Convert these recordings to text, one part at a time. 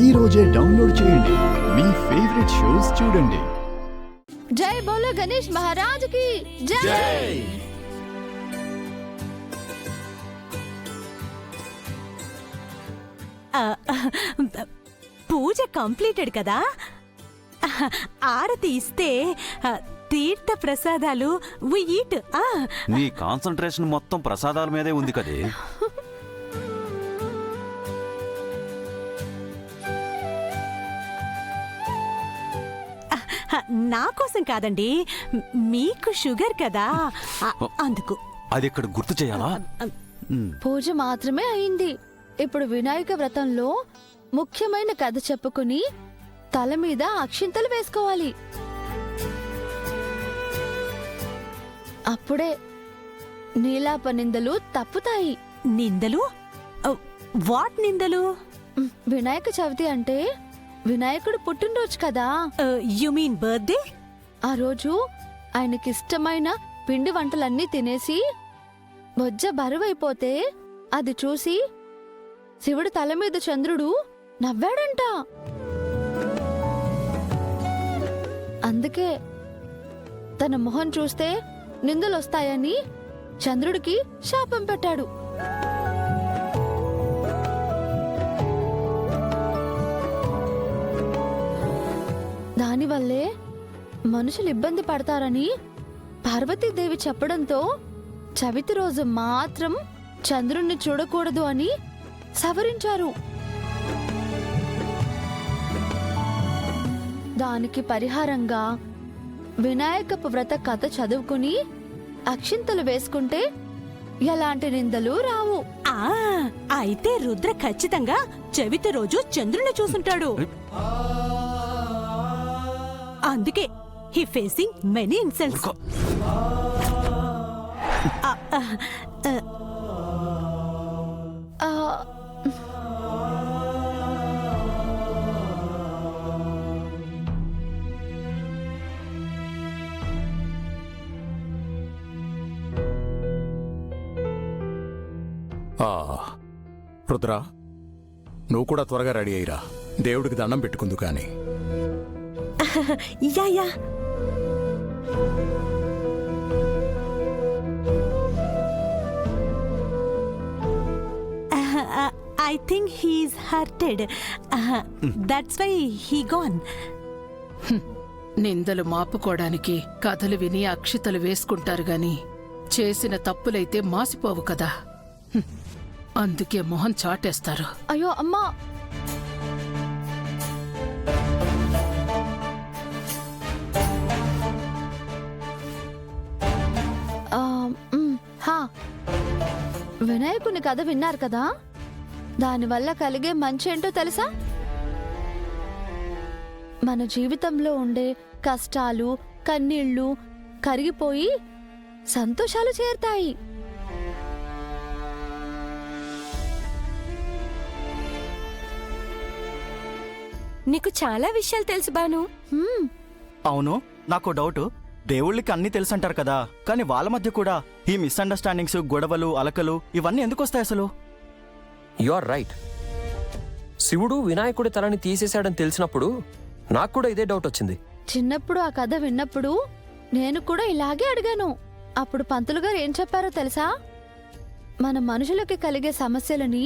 ఈ రోజే డౌన్లోడ్ చేయండి. మీ ఫేవరెట్ షోస్ చూడండి. జై బోలో గణేష్ మహారాజ్ కి జై. పూజ కంప్లీటెడ్ కదా. ఆరతి ఇస్తే తీర్థ ప్రసాదాలు వి ఈట్. నీ కాన్సంట్రేషన్ మొత్తం ప్రసాదాల మీదే ఉంది కదే. నా కోసం కాదండి, మీకు షుగర్ కదా అందుకు. అది ఇక్కడ గుర్తు చేయాలా? పూజ మాత్రమే అయింది. ఇప్పుడు వినాయక వ్రతంలో ముఖ్యమైన కథ చెప్పుకుని తల మీద అక్షింతలు వేసుకోవాలి. అప్పుడే నీలాప నిందలు తప్పుతాయి. నిందలు? వాట్ నిందలు? వినాయక చవితి అంటే వినాయకుడు పుట్టినరోజు కదా. You mean birthday? ఆ రోజు ఆయనకిష్టమైన పిండి వంటలన్నీ తినేసి బొజ్జ బరువైపోతే అది చూసి శివుడు తల మీద చంద్రుడు నవ్వాడంట. అందుకే తన మొహం చూస్తే నిందలొస్తాయని చంద్రుడికి శాపం పెట్టాడు. దానివల్లే మనుషులు ఇబ్బంది పడతారని పార్వతీదేవి చెప్పడంతో చవితి రోజు మాత్రం చంద్రుణ్ణి చూడకూడదు అని సవరించారు. దానికి పరిహారంగా వినాయకపు వ్రత కథ చదువుకుని అక్షింతలు వేసుకుంటే ఎలాంటి నిందలు రావు. అయితే రుద్ర ఖచ్చితంగా చవితి రోజు చంద్రుని చూసుంటాడు. అందుకే he facing many insults. Rudra, నువ్వు కూడా త్వరగా రెడీ అయ్యిరా. దేవుడికి దండం పెట్టుకుందు కానీ. Yeah I think he's hurted. That's why he gone. నిందలు మాపుకోవడానికి కథలు విని అక్షితలు వేసుకుంటారు గాని చేసిన తప్పులైతే మాసిపోవు కదా. అందుకే మొహం చాటేస్తారు. అయ్యో అమ్మా, వినాయకుని కథ విన్నారు కదా. దానివల్ల కలిగే మంచి ఏంటో తెలుసా? మన జీవితంలో ఉండే కష్టాలు కన్నీళ్లు కరిగిపోయి సంతోషాలు చేరుతాయి. నీకు చాలా విషయాలు తెలుసు బాను. అవును, నాకు డౌట్. దేవుళ్ళకి అన్నీ తెలుసంటారు కదా, కానీ వాళ్ళ మధ్య కూడా ఈ మిస్అండర్స్టాండింగ్స్, గొడవలు, అలకలు ఇవన్నీ ఎందుకు వస్తాయి అసలు? You are right. శివుడు వినాయకుడి తలని తీసేశాడని తెలిసినప్పుడు నాకు కూడా ఇదే డౌట్ వచ్చింది. చిన్నప్పుడు ఆ కథ విన్నప్పుడు నేను కూడా ఇలాగే అడిగాను. అప్పుడు పంతులు గారు ఏం చెప్పారో తెలుసా? మన మనుషులకి కలిగే సమస్యలని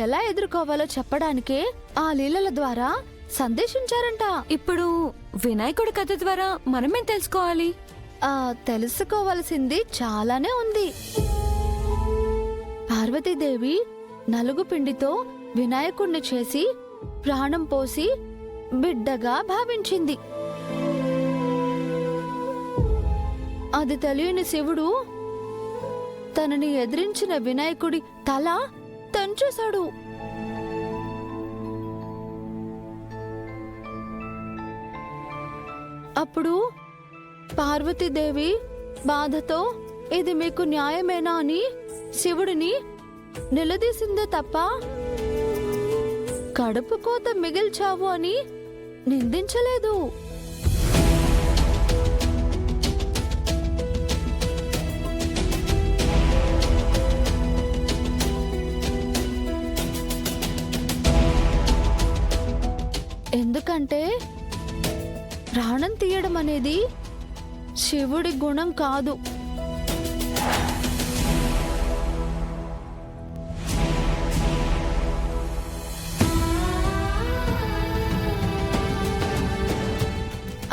ఎలా ఎదుర్కోవాలో చెప్పడానికే ఆ లీలల ద్వారా సందేశించారంట. ఇప్పుడు వినాయకుడి కథ ద్వారా మనమేం తెలుసుకోవాలి? తెలుసుకోవలసింది చాలానే ఉంది. పార్వతీదేవి నలుగు పిండితో వినాయకుణ్ణి చేసి ప్రాణం పోసి బిడ్డగా భావించింది. అది తెలియని శివుడు తనని ఎదిరించిన వినాయకుడి తల తంచేశాడు. అప్పుడు పార్వతీదేవి బాధతో ఇది మీకు న్యాయమేనా అని శివుడిని నిలదీసిందే తప్ప కడుపు కోత మిగిల్చావు అని నిందించలేదు. ఎందుకంటే ప్రాణం తీయడం అనేది శివుడి గుణం కాదు.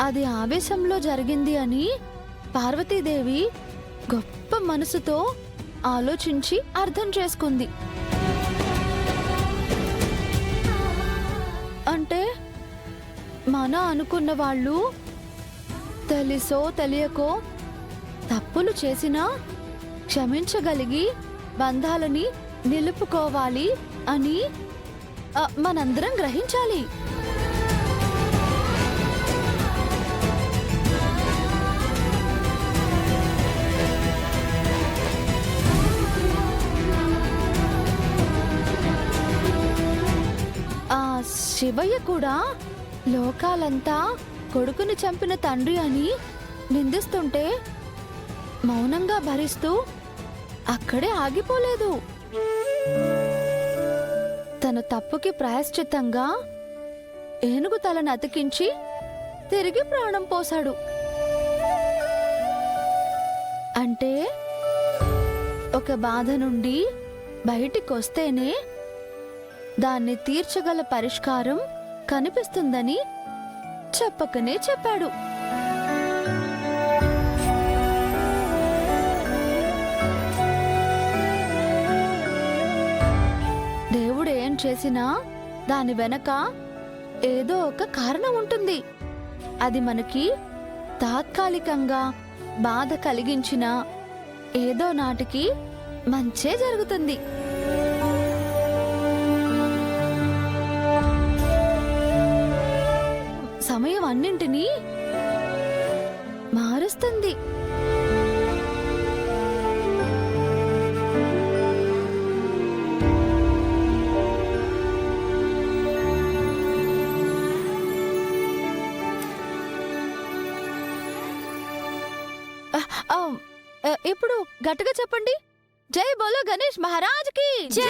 అది ఆవేశంలో జరిగింది అని పార్వతీదేవి గొప్ప మనసుతో ఆలోచించి అర్థం చేసుకుంది. అంటే మన అనుకున్న వాళ్ళు తెలుసో తెలియకో తప్పులు చేసినా క్షమించగలిగి బంధాలని నిలుపుకోవాలి అని మనందరం గ్రహించాలి. శివయ్య కూడా లోకాలంతా కొడుకుని చంపిన తండ్రి అని నిందిస్తుంటే మౌనంగా భరిస్తూ అక్కడే ఆగిపోలేదు. తన తప్పుకి ప్రాయశ్చిత్తంగా ఏనుగు తలను అతికించి తిరిగి ప్రాణం పోశాడు. అంటే ఒక బాధ నుండి బయటికొస్తేనే దాన్ని తీర్చగల పరిష్కారం కనిపిస్తుందని చెప్పకనే చెప్పాడు. దేవుడు ఏం చేసినా దాని వెనక ఏదో ఒక కారణం ఉంటుంది. అది మనకి తాత్కాలికంగా బాధ కలిగించినా ఏదో నాటికి మంచే జరుగుతుంది. సమయం అన్నింటినీ మారుస్తుంది. ఇప్పుడు గట్టిగా చెప్పండి, జై బోలో గణేష్ మహారాజ్ కి జై.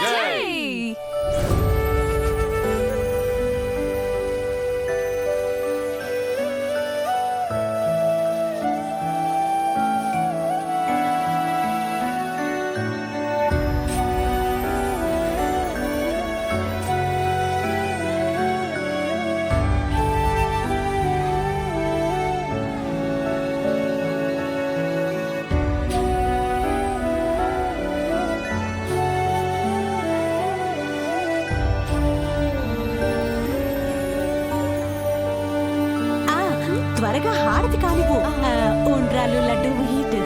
త్వరగా హారతి కానివ్వు. ఉండ్రాలు లడ్డు హీట్.